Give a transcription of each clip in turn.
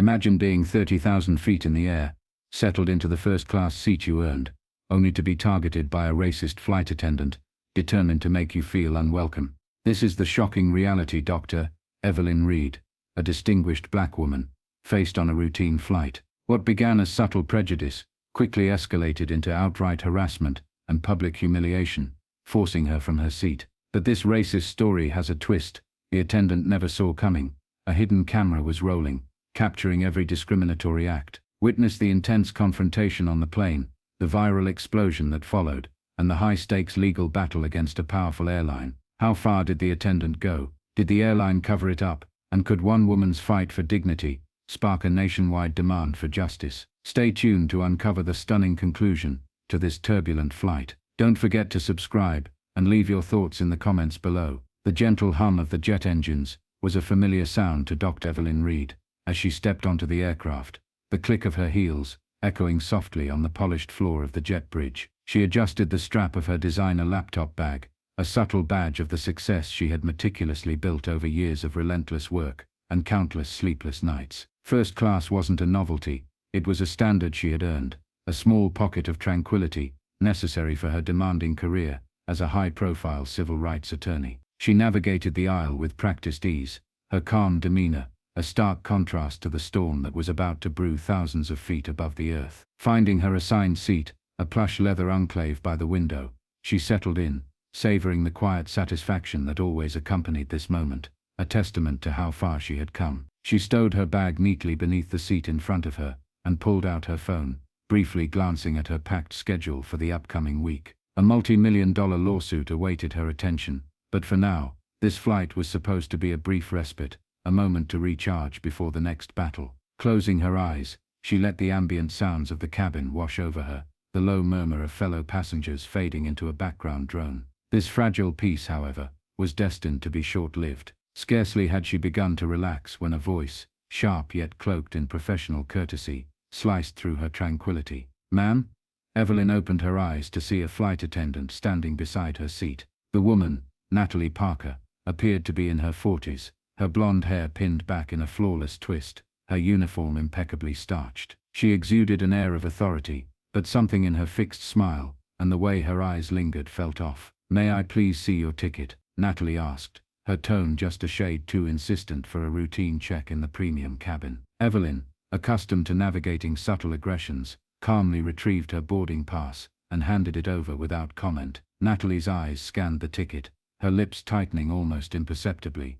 Imagine being 30,000 feet in the air, settled into the first-class seat you earned, only to be targeted by a racist flight attendant, determined to make you feel unwelcome. This is the shocking reality Dr. Evelyn Reed, a distinguished black woman, faced on a routine flight. What began as subtle prejudice quickly escalated into outright harassment and public humiliation, forcing her from her seat. But this racist story has a twist the attendant never saw coming. A hidden camera was rolling, capturing every discriminatory act. Witness the intense confrontation on the plane, the viral explosion that followed, and the high-stakes legal battle against a powerful airline. How far did the attendant go? Did the airline cover it up? And could one woman's fight for dignity spark a nationwide demand for justice? Stay tuned to uncover the stunning conclusion to this turbulent flight. Don't forget to subscribe and leave your thoughts in the comments below. The gentle hum of the jet engines was a familiar sound to Dr. Evelyn Reed as she stepped onto the aircraft, the click of her heels echoing softly on the polished floor of the jet bridge. She adjusted the strap of her designer laptop bag, a subtle badge of the success she had meticulously built over years of relentless work and countless sleepless nights. First class wasn't a novelty, it was a standard she had earned, a small pocket of tranquility necessary for her demanding career as a high-profile civil rights attorney. She navigated the aisle with practiced ease, her calm demeanor a stark contrast to the storm that was about to brew thousands of feet above the earth. Finding her assigned seat, a plush leather enclave by the window, she settled in, savoring the quiet satisfaction that always accompanied this moment, a testament to how far she had come. She stowed her bag neatly beneath the seat in front of her and pulled out her phone, briefly glancing at her packed schedule for the upcoming week. A multi-million-dollar lawsuit awaited her attention, but for now, this flight was supposed to be a brief respite, a moment to recharge before the next battle. Closing her eyes, she let the ambient sounds of the cabin wash over her, the low murmur of fellow passengers fading into a background drone. This fragile peace, however, was destined to be short-lived. Scarcely had she begun to relax when a voice, sharp yet cloaked in professional courtesy, sliced through her tranquility. "Ma'am?" Evelyn opened her eyes to see a flight attendant standing beside her seat. The woman, Natalie Parker, appeared to be in her 40s, her blonde hair pinned back in a flawless twist, her uniform impeccably starched. She exuded an air of authority, but something in her fixed smile and the way her eyes lingered felt off. "May I please see your ticket?" Natalie asked, her tone just a shade too insistent for a routine check in the premium cabin. Evelyn, accustomed to navigating subtle aggressions, calmly retrieved her boarding pass and handed it over without comment. Natalie's eyes scanned the ticket, her lips tightening almost imperceptibly.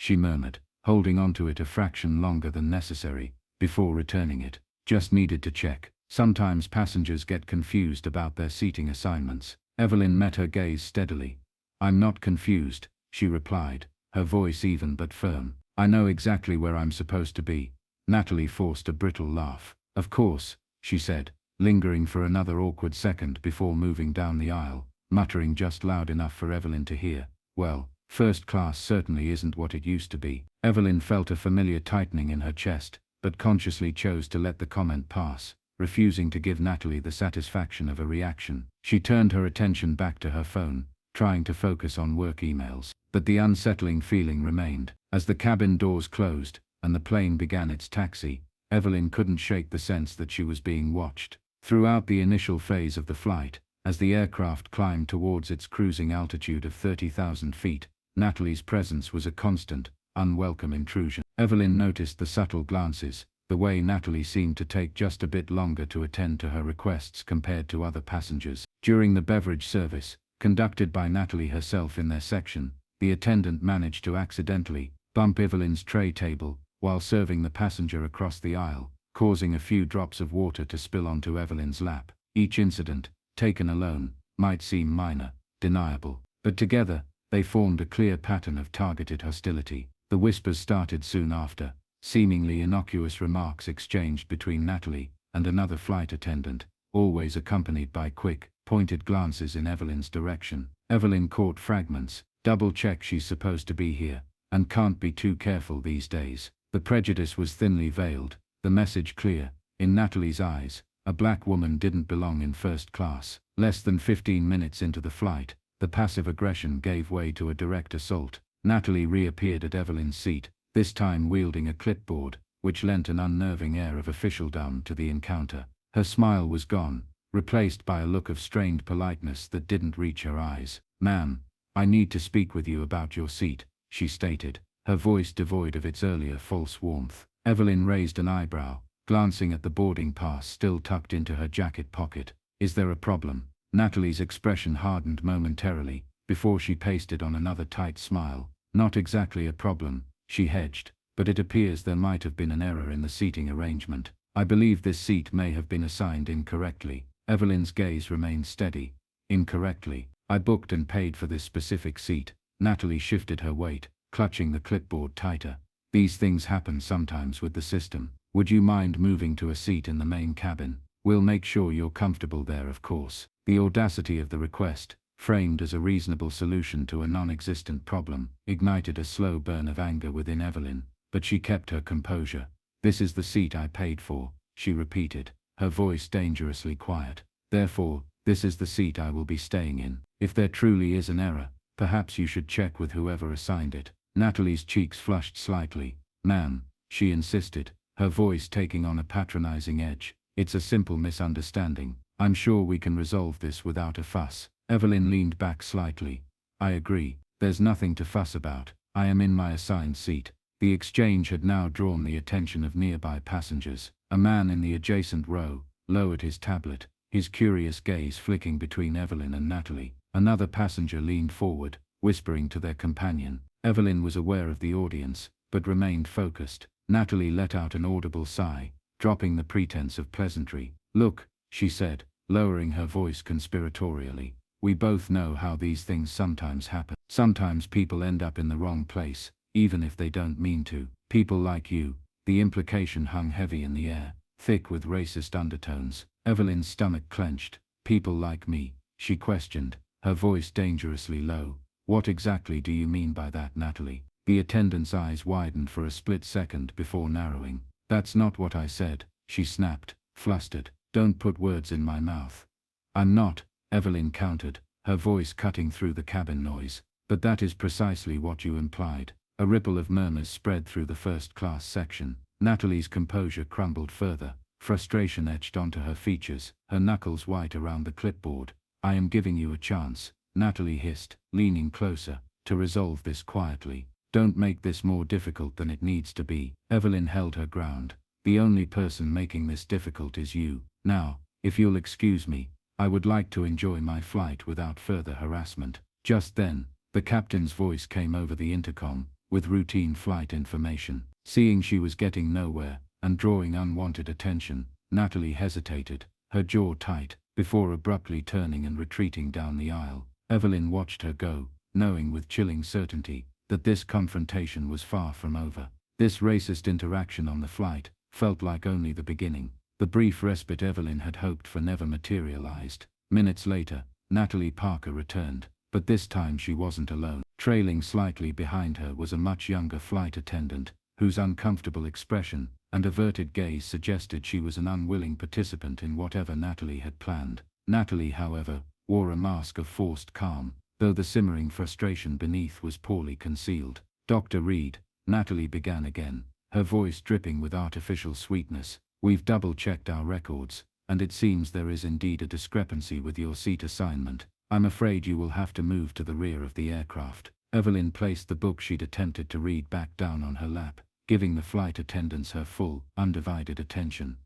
She murmured, holding onto it a fraction longer than necessary, before returning it. "Just needed to check. Sometimes passengers get confused about their seating assignments." Evelyn met her gaze steadily. "I'm not confused," she replied, her voice even but firm. "I know exactly where I'm supposed to be." Natalie forced a brittle laugh. "Of course," she said, lingering for another awkward second before moving down the aisle, muttering just loud enough for Evelyn to hear. "Well, first class certainly isn't what it used to be." Evelyn felt a familiar tightening in her chest, but consciously chose to let the comment pass, refusing to give Natalie the satisfaction of a reaction. She turned her attention back to her phone, trying to focus on work emails. But the unsettling feeling remained. As the cabin doors closed and the plane began its taxi, Evelyn couldn't shake the sense that she was being watched. Throughout the initial phase of the flight, as the aircraft climbed towards its cruising altitude of 30,000 feet, Natalie's presence was a constant, unwelcome intrusion. Evelyn noticed the subtle glances, the way Natalie seemed to take just a bit longer to attend to her requests compared to other passengers. During the beverage service, conducted by Natalie herself in their section, the attendant managed to accidentally bump Evelyn's tray table while serving the passenger across the aisle, causing a few drops of water to spill onto Evelyn's lap. Each incident, taken alone, might seem minor, deniable, but together, they formed a clear pattern of targeted hostility. The whispers started soon after, seemingly innocuous remarks exchanged between Natalie and another flight attendant, always accompanied by quick, pointed glances in Evelyn's direction. Evelyn caught fragments. "Double-check she's supposed to be here, and can't be too careful these days." The prejudice was thinly veiled, the message clear. In Natalie's eyes, a black woman didn't belong in first class. Less than 15 minutes into the flight, the passive aggression gave way to a direct assault. Natalie reappeared at Evelyn's seat, this time wielding a clipboard, which lent an unnerving air of officialdom to the encounter. Her smile was gone, replaced by a look of strained politeness that didn't reach her eyes. "Ma'am, I need to speak with you about your seat," she stated, her voice devoid of its earlier false warmth. Evelyn raised an eyebrow, glancing at the boarding pass still tucked into her jacket pocket. "Is there a problem?" Natalie's expression hardened momentarily, before she pasted on another tight smile. "Not exactly a problem," she hedged, "but it appears there might have been an error in the seating arrangement. I believe this seat may have been assigned incorrectly." Evelyn's gaze remained steady. "Incorrectly? I booked and paid for this specific seat." Natalie shifted her weight, clutching the clipboard tighter. "These things happen sometimes with the system. Would you mind moving to a seat in the main cabin? We'll make sure you're comfortable there, of course." The audacity of the request, framed as a reasonable solution to a non-existent problem, ignited a slow burn of anger within Evelyn, but she kept her composure. "This is the seat I paid for," she repeated, her voice dangerously quiet. "Therefore, this is the seat I will be staying in. If there truly is an error, perhaps you should check with whoever assigned it." Natalie's cheeks flushed slightly. "Ma'am," she insisted, her voice taking on a patronizing edge, "it's a simple misunderstanding. I'm sure we can resolve this without a fuss." Evelyn leaned back slightly. "I agree. There's nothing to fuss about. I am in my assigned seat." The exchange had now drawn the attention of nearby passengers. A man in the adjacent row lowered his tablet, his curious gaze flicking between Evelyn and Natalie. Another passenger leaned forward, whispering to their companion. Evelyn was aware of the audience, but remained focused. Natalie let out an audible sigh, dropping the pretense of pleasantry. "Look," she said, lowering her voice conspiratorially, "we both know how these things sometimes happen. Sometimes people end up in the wrong place, even if they don't mean to. People like you." The implication hung heavy in the air, thick with racist undertones. Evelyn's stomach clenched. "People like me?" she questioned, her voice dangerously low. "What exactly do you mean by that, Natalie?" The attendant's eyes widened for a split second before narrowing. "That's not what I said," she snapped, flustered. "Don't put words in my mouth." "I'm not," Evelyn countered, her voice cutting through the cabin noise. "But that is precisely what you implied." A ripple of murmurs spread through the first-class section. Natalie's composure crumbled further, frustration etched onto her features, her knuckles white around the clipboard. "I am giving you a chance," Natalie hissed, leaning closer, "to resolve this quietly. Don't make this more difficult than it needs to be." Evelyn held her ground. "The only person making this difficult is you. Now, if you'll excuse me, I would like to enjoy my flight without further harassment." Just then, the captain's voice came over the intercom, with routine flight information. Seeing she was getting nowhere, and drawing unwanted attention, Natalie hesitated, her jaw tight, before abruptly turning and retreating down the aisle. Evelyn watched her go, knowing with chilling certainty that this confrontation was far from over. This racist interaction on the flight felt like only the beginning. The brief respite Evelyn had hoped for never materialized. Minutes later, Natalie Parker returned, but this time she wasn't alone. Trailing slightly behind her was a much younger flight attendant, whose uncomfortable expression and averted gaze suggested she was an unwilling participant in whatever Natalie had planned. Natalie, however, wore a mask of forced calm, though the simmering frustration beneath was poorly concealed. "Dr. Reed," Natalie began again, her voice dripping with artificial sweetness, "we've double-checked our records, and it seems there is indeed a discrepancy with your seat assignment. I'm afraid you will have to move to the rear of the aircraft." Evelyn placed the book she'd attempted to read back down on her lap, giving the flight attendants her full, undivided attention.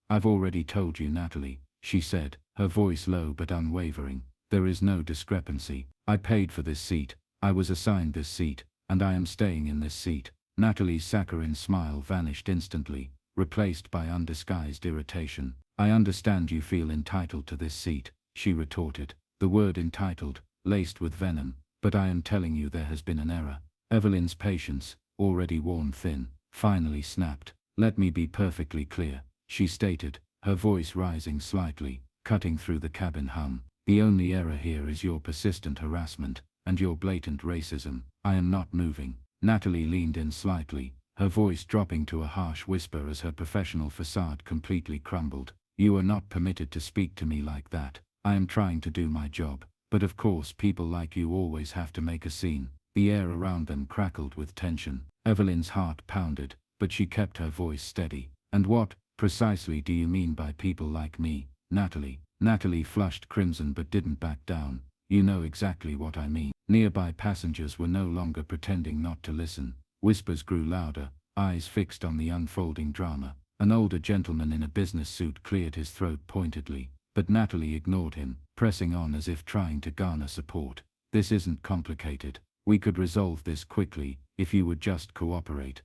"I've already told you, Natalie," she said, her voice low but unwavering. "There is no discrepancy. I paid for this seat, I was assigned this seat, and I am staying in this seat." Natalie's saccharine smile vanished instantly, replaced by undisguised irritation. "I understand you feel entitled to this seat," she retorted, the word entitled, laced with venom, "but I am telling you there has been an error." Evelyn's patience, already worn thin, finally snapped. "Let me be perfectly clear," she stated, her voice rising slightly, cutting through the cabin hum. "The only error here is your persistent harassment, and your blatant racism. I am not moving." Natalie leaned in slightly, her voice dropping to a harsh whisper as her professional facade completely crumbled. "You are not permitted to speak to me like that. I am trying to do my job, but of course people like you always have to make a scene." The air around them crackled with tension. Evelyn's heart pounded, but she kept her voice steady. "And what, precisely, do you mean by people like me, Natalie?" Natalie flushed crimson but didn't back down. "You know exactly what I mean." Nearby passengers were no longer pretending not to listen. Whispers grew louder, eyes fixed on the unfolding drama. An older gentleman in a business suit cleared his throat pointedly, but Natalie ignored him, pressing on as if trying to garner support. "This isn't complicated. We could resolve this quickly, if you would just cooperate."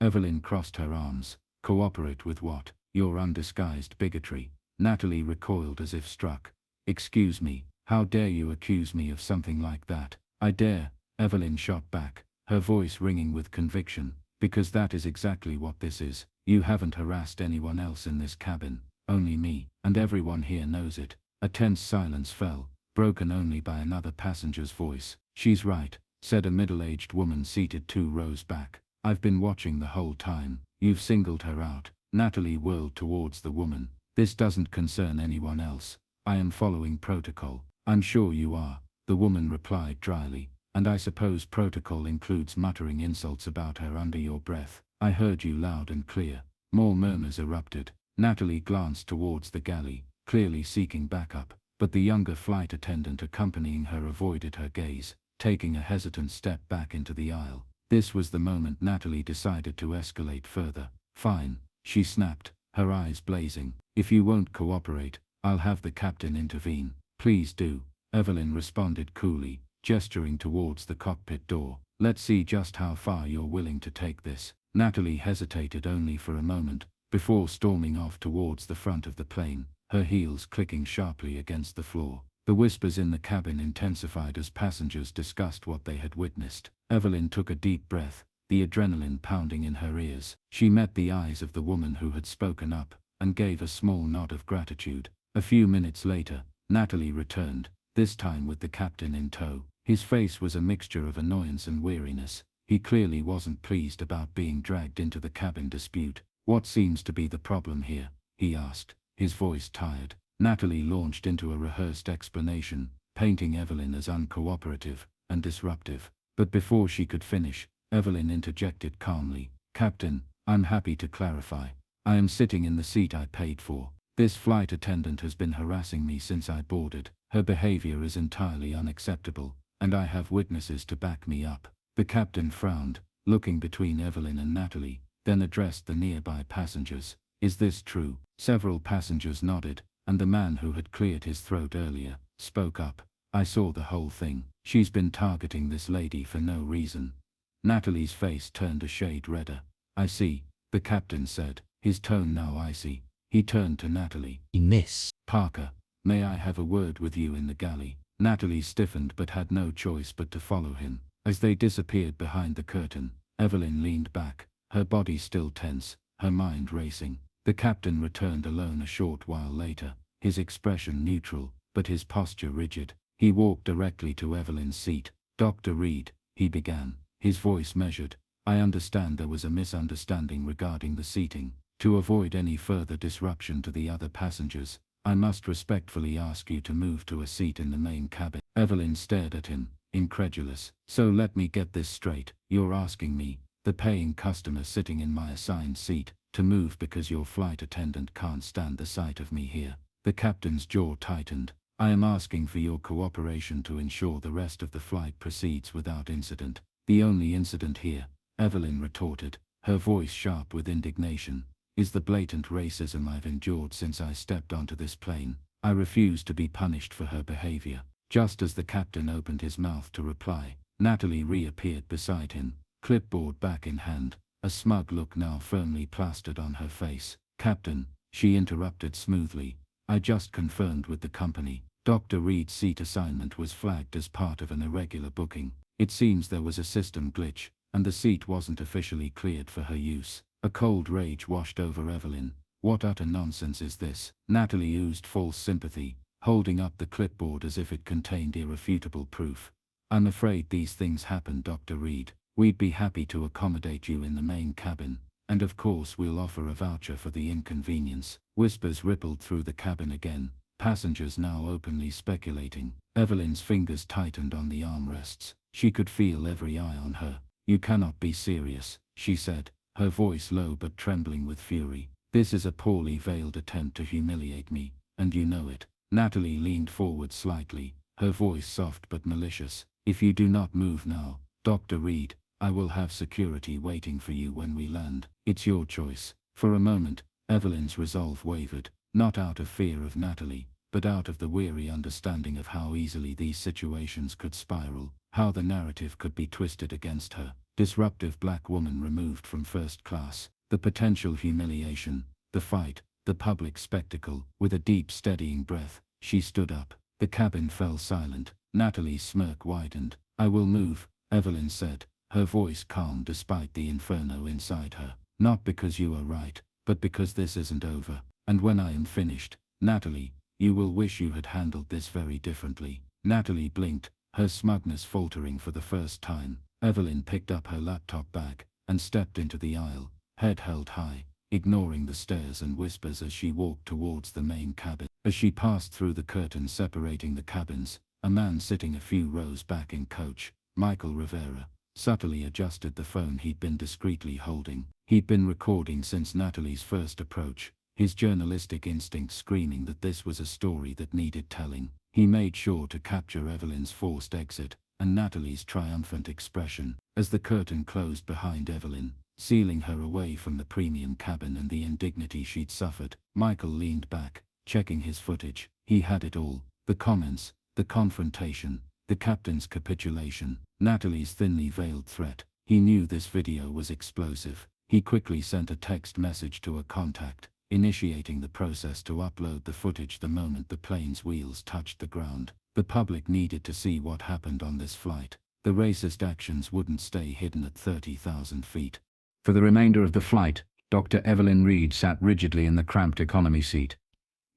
Evelyn crossed her arms. "Cooperate with what? Your undisguised bigotry." Natalie recoiled as if struck. "Excuse me, how dare you accuse me of something like that?" "I dare," Evelyn shot back, her voice ringing with conviction, "because that is exactly what this is. You haven't harassed anyone else in this cabin, only me, and everyone here knows it." A tense silence fell, broken only by another passenger's voice. "She's right," said a middle-aged woman seated 2 rows back. "I've been watching the whole time. You've singled her out." Natalie whirled towards the woman. "This doesn't concern anyone else. I am following protocol." "I'm sure you are," the woman replied dryly, "and I suppose protocol includes muttering insults about her under your breath." "I heard you loud and clear." More murmurs erupted. Natalie glanced towards the galley, clearly seeking backup, but the younger flight attendant accompanying her avoided her gaze, taking a hesitant step back into the aisle. This was the moment Natalie decided to escalate further. "Fine," she snapped, her eyes blazing. "If you won't cooperate, I'll have the captain intervene." "Please do," Evelyn responded coolly, gesturing towards the cockpit door. "Let's see just how far you're willing to take this." Natalie hesitated only for a moment, before storming off towards the front of the plane, her heels clicking sharply against the floor. The whispers in the cabin intensified as passengers discussed what they had witnessed. Evelyn took a deep breath, the adrenaline pounding in her ears. She met the eyes of the woman who had spoken up, and gave a small nod of gratitude. A few minutes later, Natalie returned, this time with the captain in tow. His face was a mixture of annoyance and weariness. He clearly wasn't pleased about being dragged into the cabin dispute. "What seems to be the problem here?" he asked, his voice tired. Natalie launched into a rehearsed explanation, painting Evelyn as uncooperative and disruptive. But before she could finish, Evelyn interjected calmly. "Captain, I'm happy to clarify. I am sitting in the seat I paid for. This flight attendant has been harassing me since I boarded. Her behavior is entirely unacceptable, and I have witnesses to back me up." The captain frowned, looking between Evelyn and Natalie, then addressed the nearby passengers. "Is this true?" Several passengers nodded, and the man who had cleared his throat earlier spoke up. "I saw the whole thing. She's been targeting this lady for no reason." Natalie's face turned a shade redder. "I see," the captain said, his tone now icy. He turned to Natalie. "Miss "Parker, may I have a word with you in the galley?" Natalie stiffened but had no choice but to follow him. As they disappeared behind the curtain, Evelyn leaned back, her body still tense, her mind racing. The captain returned alone a short while later, his expression neutral, but his posture rigid. He walked directly to Evelyn's seat. "Dr. Reed," he began, his voice measured, "I understand there was a misunderstanding regarding the seating. To avoid any further disruption to the other passengers, I must respectfully ask you to move to a seat in the main cabin." Evelyn stared at him, incredulous. "So let me get this straight. You're asking me, the paying customer sitting in my assigned seat, to move because your flight attendant can't stand the sight of me here?" The captain's jaw tightened. "I am asking for your cooperation to ensure the rest of the flight proceeds without incident." "The only incident here," Evelyn retorted, her voice sharp with indignation, "is the blatant racism I've endured since I stepped onto this plane. I refuse to be punished for her behavior." Just as the captain opened his mouth to reply, Natalie reappeared beside him, clipboard back in hand, a smug look now firmly plastered on her face. "Captain," she interrupted smoothly, "I just confirmed with the company. Dr. Reed's seat assignment was flagged as part of an irregular booking. It seems there was a system glitch, and the seat wasn't officially cleared for her use." A cold rage washed over Evelyn. What utter nonsense is this? Natalie oozed false sympathy, holding up the clipboard as if it contained irrefutable proof. "I'm afraid these things happen, Dr. Reed. We'd be happy to accommodate you in the main cabin, and of course we'll offer a voucher for the inconvenience." Whispers rippled through the cabin again, passengers now openly speculating. Evelyn's fingers tightened on the armrests. She could feel every eye on her. "You cannot be serious," she said, her voice low but trembling with fury. "This is a poorly veiled attempt to humiliate me, and you know it." Natalie leaned forward slightly, her voice soft but malicious. "If you do not move now, Dr. Reed, I will have security waiting for you when we land. It's your choice." For a moment, Evelyn's resolve wavered, not out of fear of Natalie, but out of the weary understanding of how easily these situations could spiral, how the narrative could be twisted against her. Disruptive black woman removed from first class, the potential humiliation, the fight, the public spectacle. With a deep steadying breath, she stood up. The cabin fell silent. Natalie's smirk widened. "I will move," Evelyn said, her voice calm despite the inferno inside her. "Not because you are right, but because this isn't over. And when I am finished, Natalie, you will wish you had handled this very differently." Natalie blinked, her smugness faltering for the first time. Evelyn picked up her laptop bag and stepped into the aisle, head held high, ignoring the stares and whispers as she walked towards the main cabin. As she passed through the curtain separating the cabins, a man sitting a few rows back in coach, Michael Rivera, subtly adjusted the phone he'd been discreetly holding. He'd been recording since Natalie's first approach, his journalistic instinct screaming that this was a story that needed telling. He made sure to capture Evelyn's forced exit and Natalie's triumphant expression as the curtain closed behind Evelyn, sealing her away from the premium cabin and the indignity she'd suffered. Michael leaned back, checking his footage. He had it all: the comments, the confrontation, the captain's capitulation, Natalie's thinly veiled threat. He knew this video was explosive. He quickly sent a text message to a contact, initiating the process to upload the footage the moment the plane's wheels touched the ground. The public needed to see what happened on this flight. The racist actions wouldn't stay hidden at 30,000 feet. For the remainder of the flight, Dr. Evelyn Reed sat rigidly in the cramped economy seat,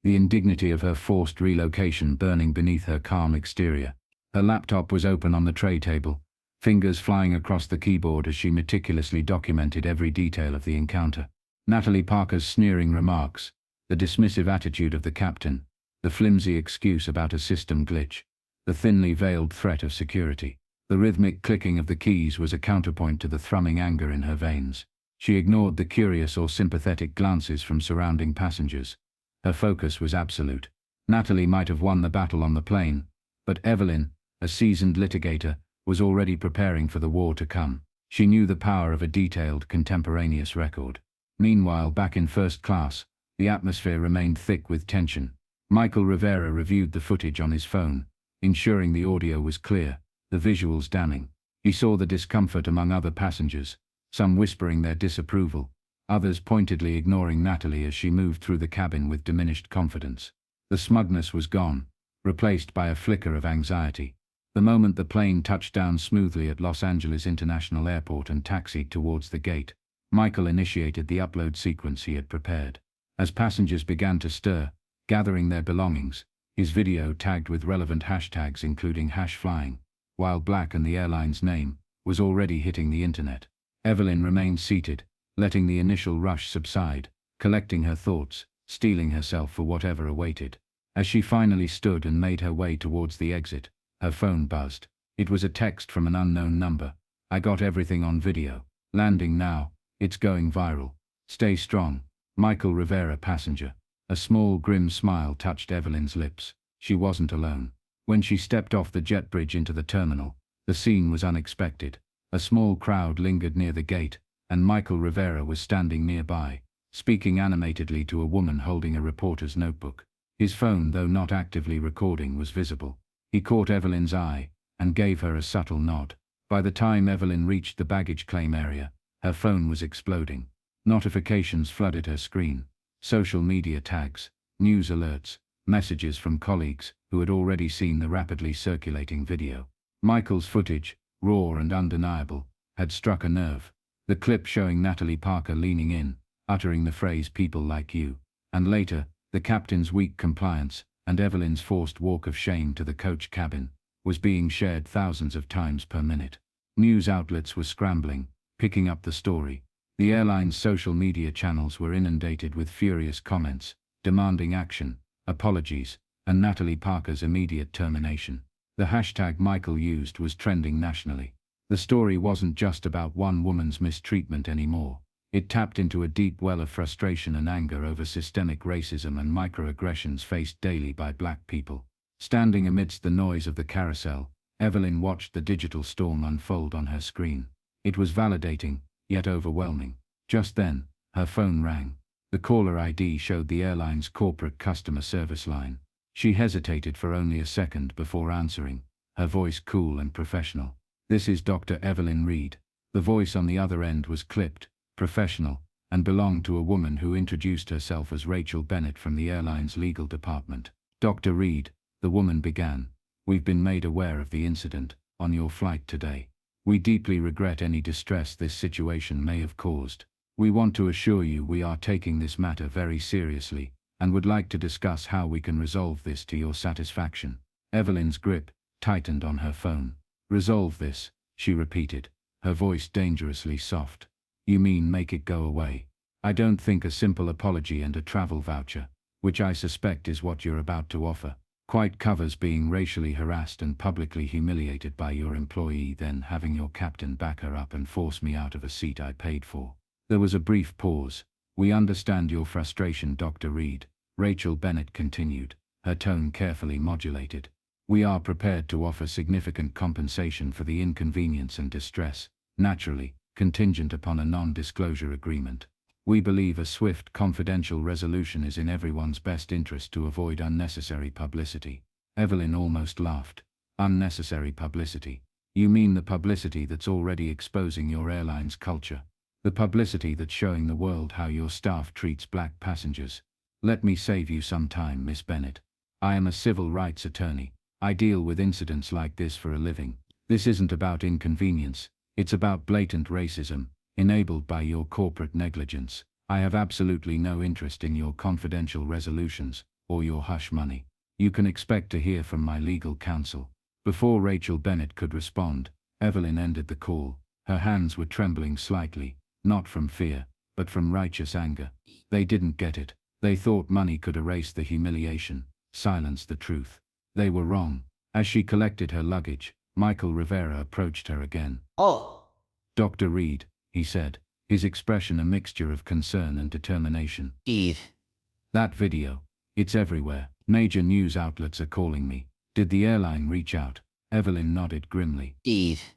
the indignity of her forced relocation burning beneath her calm exterior. Her laptop was open on the tray table, fingers flying across the keyboard as she meticulously documented every detail of the encounter. Natalie Parker's sneering remarks, the dismissive attitude of the captain, the flimsy excuse about a system glitch, the thinly veiled threat of security. The rhythmic clicking of the keys was a counterpoint to the thrumming anger in her veins. She ignored the curious or sympathetic glances from surrounding passengers. Her focus was absolute. Natalie might have won the battle on the plane, but Evelyn, a seasoned litigator, was already preparing for the war to come. She knew the power of a detailed, contemporaneous record. Meanwhile, back in first class, the atmosphere remained thick with tension. Michael Rivera reviewed the footage on his phone, ensuring the audio was clear, the visuals damning. He saw the discomfort among other passengers, some whispering their disapproval, others pointedly ignoring Natalie as she moved through the cabin with diminished confidence. The smugness was gone, replaced by a flicker of anxiety. The moment the plane touched down smoothly at Los Angeles International Airport and taxied towards the gate, Michael initiated the upload sequence he had prepared. As passengers began to stir, gathering their belongings, his video tagged with relevant hashtags including #flying, while black and the airline's name, was already hitting the internet. Evelyn remained seated, letting the initial rush subside, collecting her thoughts, steeling herself for whatever awaited. As she finally stood and made her way towards the exit, her phone buzzed. It was a text from an unknown number. "I got everything on video. Landing now. It's going viral. Stay strong. Michael Rivera, passenger." A small grim smile touched Evelyn's lips. She wasn't alone. When she stepped off the jet bridge into the terminal, the scene was unexpected. A small crowd lingered near the gate, and Michael Rivera was standing nearby, speaking animatedly to a woman holding a reporter's notebook. His phone, though not actively recording, was visible. He caught Evelyn's eye and gave her a subtle nod. By the time Evelyn reached the baggage claim area, her phone was exploding. Notifications flooded her screen. Social media tags, news alerts, messages from colleagues who had already seen the rapidly circulating video. Michael's footage, raw and undeniable, had struck a nerve. The clip showing Natalie Parker leaning in, uttering the phrase "people like you," and later, the captain's weak compliance and Evelyn's forced walk of shame to the coach cabin, was being shared thousands of times per minute. News outlets were scrambling, picking up the story. The airline's social media channels were inundated with furious comments, demanding action, apologies, and Natalie Parker's immediate termination. The hashtag Michael used was trending nationally. The story wasn't just about one woman's mistreatment anymore. It tapped into a deep well of frustration and anger over systemic racism and microaggressions faced daily by black people. Standing amidst the noise of the carousel, Evelyn watched the digital storm unfold on her screen. It was validating, yet overwhelming. Just then, her phone rang. The caller ID showed the airline's corporate customer service line. She hesitated for only a second before answering, her voice cool and professional. "This is Dr. Evelyn Reed." The voice on the other end was clipped, professional, and belonged to a woman who introduced herself as Rachel Bennett from the airline's legal department. "Dr. Reed," the woman began, "we've been made aware of the incident on your flight today. We deeply regret any distress this situation may have caused. We want to assure you we are taking this matter very seriously and would like to discuss how we can resolve this to your satisfaction." Evelyn's grip tightened on her phone. "Resolve this," she repeated, her voice dangerously soft. "You mean make it go away? I don't think a simple apology and a travel voucher, which I suspect is what you're about to offer, quite covers being racially harassed and publicly humiliated by your employee, then having your captain back her up and force me out of a seat I paid for." There was a brief pause. "We understand your frustration, Dr. Reed," Rachel Bennett continued, her tone carefully modulated. "We are prepared to offer significant compensation for the inconvenience and distress, naturally, contingent upon a non-disclosure agreement. We believe a swift, confidential resolution is in everyone's best interest to avoid unnecessary publicity." Evelyn almost laughed. "Unnecessary publicity? You mean the publicity that's already exposing your airline's culture? The publicity that's showing the world how your staff treats black passengers? Let me save you some time, Miss Bennett. I am a civil rights attorney. I deal with incidents like this for a living. This isn't about inconvenience. It's about blatant racism, enabled by your corporate negligence. I have absolutely no interest in your confidential resolutions, or your hush money. You can expect to hear from my legal counsel." Before Rachel Bennett could respond, Evelyn ended the call. Her hands were trembling slightly, not from fear, but from righteous anger. They didn't get it. They thought money could erase the humiliation, silence the truth. They were wrong. As she collected her luggage, Michael Rivera approached her again. Oh, "Dr. Reed," he said, his expression a mixture of concern and determination. Eve. "That video. It's everywhere. Major news outlets are calling me. Did the airline reach out?" Evelyn nodded grimly. Eve.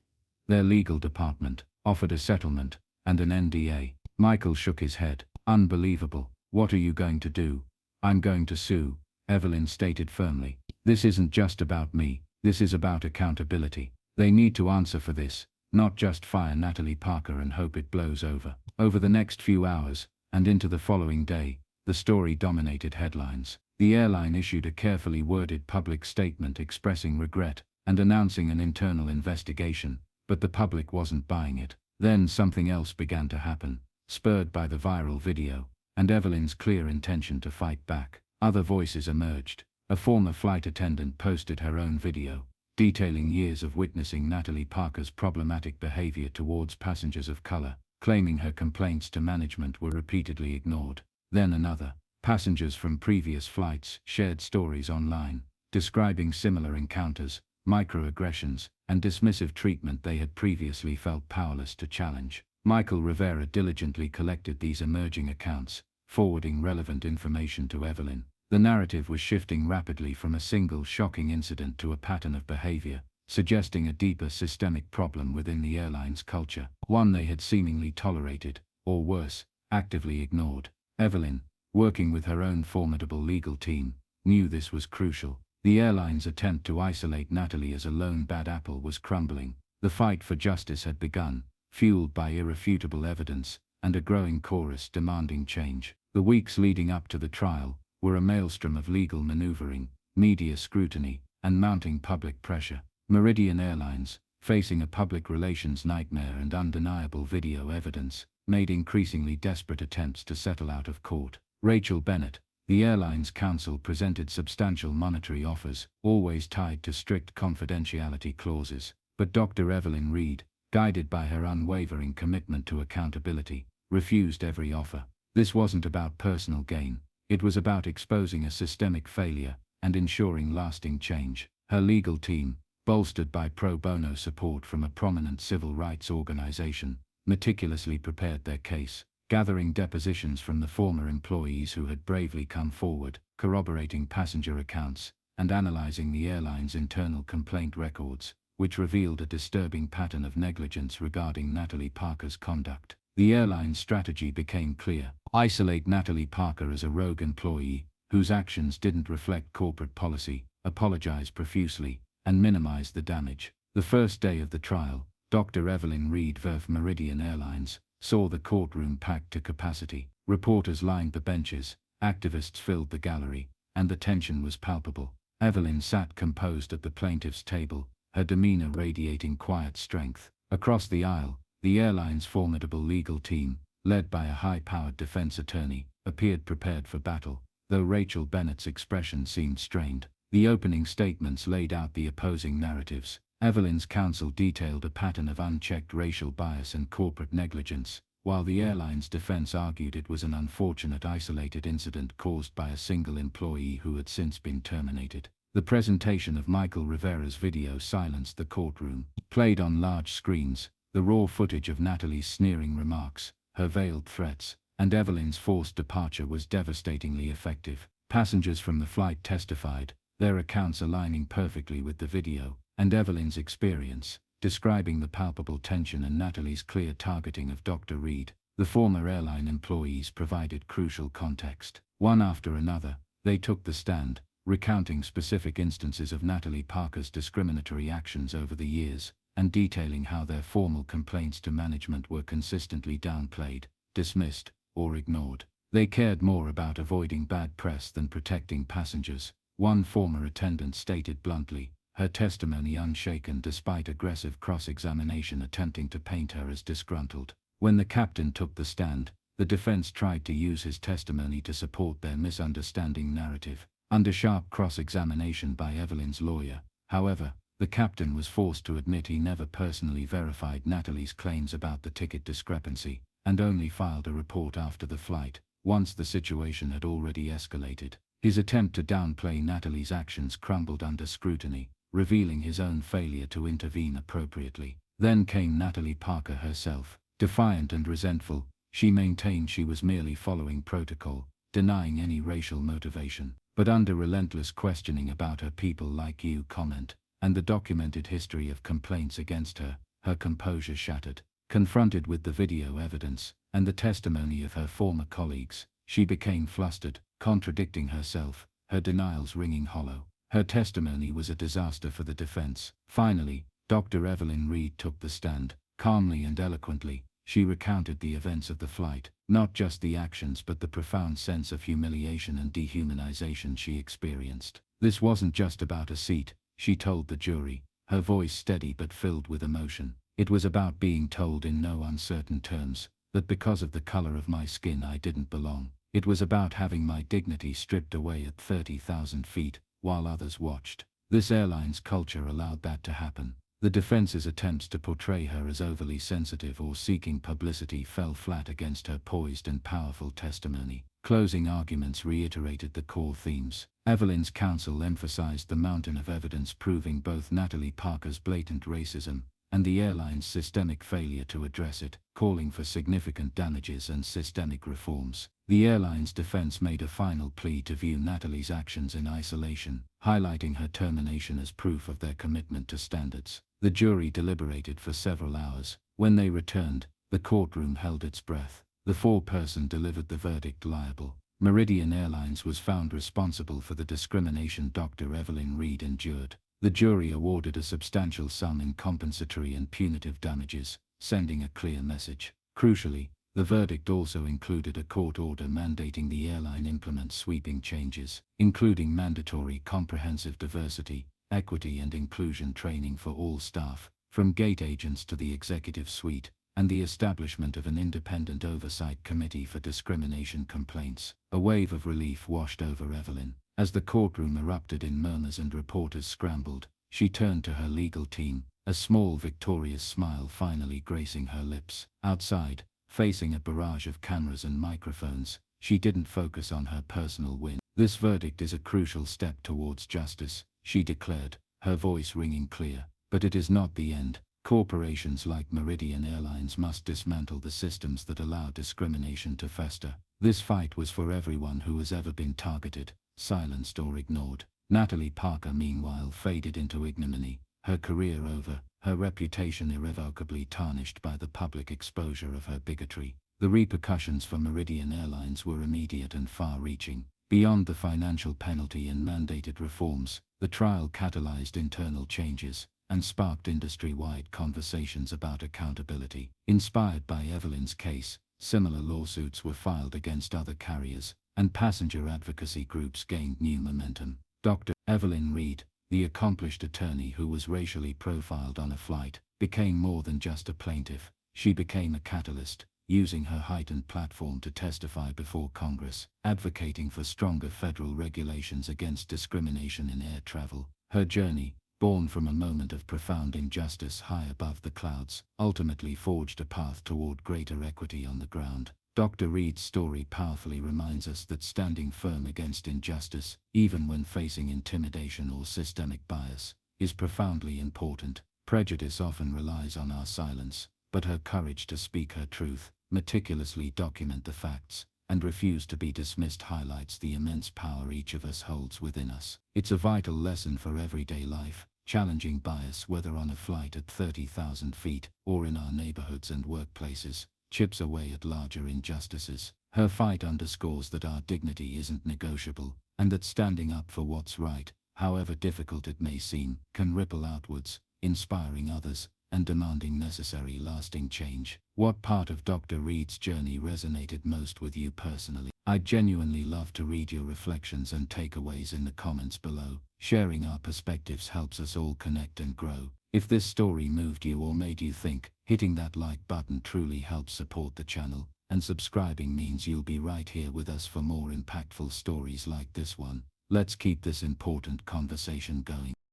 "Their legal department offered a settlement and an NDA." Michael shook his head. "Unbelievable. What are you going to do?" "I'm going to sue," Evelyn stated firmly. "This isn't just about me. This is about accountability. They need to answer for this, not just fire Natalie Parker and hope it blows over." Over the next few hours, and into the following day, the story dominated headlines. The airline issued a carefully worded public statement expressing regret and announcing an internal investigation, but the public wasn't buying it. Then something else began to happen, spurred by the viral video, and Evelyn's clear intention to fight back. Other voices emerged. A former flight attendant posted her own video, detailing years of witnessing Natalie Parker's problematic behavior towards passengers of color, claiming her complaints to management were repeatedly ignored. Then another. Passengers from previous flights shared stories online, describing similar encounters, microaggressions, and dismissive treatment they had previously felt powerless to challenge. Michael Rivera diligently collected these emerging accounts, forwarding relevant information to Evelyn. The narrative was shifting rapidly from a single shocking incident to a pattern of behavior, suggesting a deeper systemic problem within the airline's culture, one they had seemingly tolerated, or worse, actively ignored. Evelyn, working with her own formidable legal team, knew this was crucial. The airline's attempt to isolate Natalie as a lone bad apple was crumbling. The fight for justice had begun, fueled by irrefutable evidence and a growing chorus demanding change. The weeks leading up to the trial were a maelstrom of legal maneuvering, media scrutiny, and mounting public pressure. Meridian Airlines, facing a public relations nightmare and undeniable video evidence, made increasingly desperate attempts to settle out of court. Rachel Bennett, the airline's counsel, presented substantial monetary offers, always tied to strict confidentiality clauses. But Dr. Evelyn Reed, guided by her unwavering commitment to accountability, refused every offer. This wasn't about personal gain. It was about exposing a systemic failure and ensuring lasting change. Her legal team, bolstered by pro bono support from a prominent civil rights organization, meticulously prepared their case, gathering depositions from the former employees who had bravely come forward, corroborating passenger accounts, and analyzing the airline's internal complaint records, which revealed a disturbing pattern of negligence regarding Natalie Parker's conduct. The airline's strategy became clear: isolate Natalie Parker as a rogue employee, whose actions didn't reflect corporate policy, apologize profusely, and minimize the damage. The first day of the trial, Dr. Evelyn Reed of Meridian Airlines saw the courtroom packed to capacity. Reporters lined the benches, activists filled the gallery, and the tension was palpable. Evelyn sat composed at the plaintiff's table, her demeanor radiating quiet strength. Across the aisle, the airline's formidable legal team, led by a high-powered defense attorney, appeared prepared for battle, though Rachel Bennett's expression seemed strained. The opening statements laid out the opposing narratives. Evelyn's counsel detailed a pattern of unchecked racial bias and corporate negligence, while the airline's defense argued it was an unfortunate isolated incident caused by a single employee who had since been terminated. The presentation of Michael Rivera's video silenced the courtroom. Played on large screens, the raw footage of Natalie's sneering remarks, her veiled threats, and Evelyn's forced departure was devastatingly effective. Passengers from the flight testified, their accounts aligning perfectly with the video, and Evelyn's experience, describing the palpable tension and Natalie's clear targeting of Dr. Reed. The former airline employees provided crucial context. One after another, they took the stand, recounting specific instances of Natalie Parker's discriminatory actions over the years, and detailing how their formal complaints to management were consistently downplayed, dismissed, or ignored. They cared more about avoiding bad press than protecting passengers. One former attendant stated bluntly, her testimony unshaken despite aggressive cross-examination attempting to paint her as disgruntled. When the captain took the stand, the defense tried to use his testimony to support their misunderstanding narrative. Under sharp cross-examination by Evelyn's lawyer, however, the captain was forced to admit he never personally verified Natalie's claims about the ticket discrepancy, and only filed a report after the flight, once the situation had already escalated. His attempt to downplay Natalie's actions crumbled under scrutiny, revealing his own failure to intervene appropriately. Then came Natalie Parker herself. Defiant and resentful, she maintained she was merely following protocol, denying any racial motivation. But under relentless questioning about her "people like you" comment, and the documented history of complaints against her, her composure shattered. Confronted with the video evidence, and the testimony of her former colleagues, she became flustered, contradicting herself, her denials ringing hollow. Her testimony was a disaster for the defense. Finally, Dr. Evelyn Reed took the stand. Calmly and eloquently, she recounted the events of the flight, not just the actions but the profound sense of humiliation and dehumanization she experienced. This wasn't just about a seat, she told the jury, her voice steady but filled with emotion. It was about being told in no uncertain terms that because of the color of my skin I didn't belong. It was about having my dignity stripped away at 30,000 feet, while others watched. This airline's culture allowed that to happen. The defense's attempts to portray her as overly sensitive or seeking publicity fell flat against her poised and powerful testimony. Closing arguments reiterated the core themes. Evelyn's counsel emphasized the mountain of evidence proving both Natalie Parker's blatant racism and the airline's systemic failure to address it, calling for significant damages and systemic reforms. The airline's defense made a final plea to view Natalie's actions in isolation, highlighting her termination as proof of their commitment to standards. The jury deliberated for several hours. When they returned, the courtroom held its breath. The foreperson delivered the verdict liable. Meridian Airlines was found responsible for the discrimination Dr. Evelyn Reed endured. The jury awarded a substantial sum in compensatory and punitive damages, sending a clear message. Crucially, the verdict also included a court order mandating the airline implement sweeping changes, including mandatory comprehensive diversity, equity and inclusion training for all staff, from gate agents to the executive suite, and the establishment of an independent oversight committee for discrimination complaints. A wave of relief washed over Evelyn. As the courtroom erupted in murmurs and reporters scrambled, she turned to her legal team, a small victorious smile finally gracing her lips. Outside, facing a barrage of cameras and microphones, she didn't focus on her personal win. "This verdict is a crucial step towards justice," she declared, her voice ringing clear. "But it is not the end. Corporations like Meridian Airlines must dismantle the systems that allow discrimination to fester. This fight was for everyone who has ever been targeted, silenced or ignored. Natalie Parker meanwhile faded into ignominy, her career over, her reputation irrevocably tarnished by the public exposure of her bigotry. The repercussions for Meridian Airlines were immediate and far-reaching. Beyond the financial penalty and mandated reforms, the trial catalyzed internal changes and sparked industry-wide conversations about accountability. Inspired by Evelyn's case, similar lawsuits were filed against other carriers, and passenger advocacy groups gained new momentum. Dr. Evelyn Reed, the accomplished attorney who was racially profiled on a flight, became more than just a plaintiff. She became a catalyst, using her heightened platform to testify before Congress, advocating for stronger federal regulations against discrimination in air travel. Her journey, born from a moment of profound injustice high above the clouds, ultimately forged a path toward greater equity on the ground. Dr. Reed's story powerfully reminds us that standing firm against injustice, even when facing intimidation or systemic bias, is profoundly important. Prejudice often relies on our silence, but her courage to speak her truth, meticulously document the facts, and refuse to be dismissed highlights the immense power each of us holds within us. It's a vital lesson for everyday life, challenging bias whether on a flight at 30,000 feet or in our neighborhoods and workplaces, chips away at larger injustices. Her fight underscores that our dignity isn't negotiable, and that standing up for what's right, however difficult it may seem, can ripple outwards, inspiring others, and demanding necessary lasting change. What part of Dr. Reed's journey resonated most with you personally? I'd genuinely love to read your reflections and takeaways in the comments below. Sharing our perspectives helps us all connect and grow. If this story moved you or made you think, hitting that like button truly helps support the channel, and subscribing means you'll be right here with us for more impactful stories like this one. Let's keep this important conversation going.